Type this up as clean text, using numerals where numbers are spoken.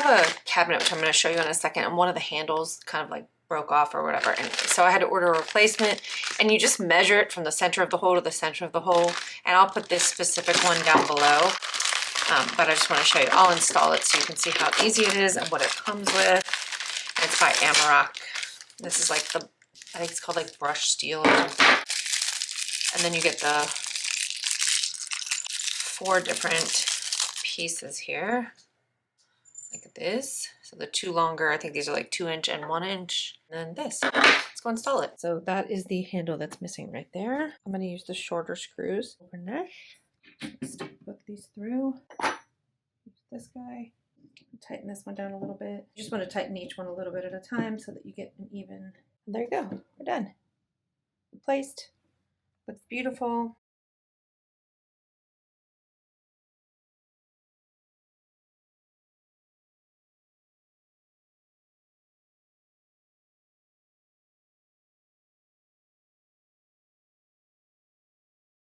have a cabinet, which I'm going to show you in a second, and one of the handles kind of like broke off or whatever. And so I had to order a replacement, and you just measure it from the center of the hole to the center of the hole. And I'll put this specific one down below. But I just want to show you. I'll install it so you can see how easy it is and what it comes with. And it's by Amerock. This is like the, I think it's called like brushed steel or something. And then you get the 4 different pieces here. Like this. So the 2 longer, I think these are like 2 inch and 1 inch. And then this. Let's go install it. So that is the handle that's missing right there. I'm going to use the shorter screws. Open this. Just put these through. Use this guy. Tighten this one down a little bit. You just want to tighten each one a little bit at a time so that you get an even. And there you go. We're done. Replaced. Looks beautiful.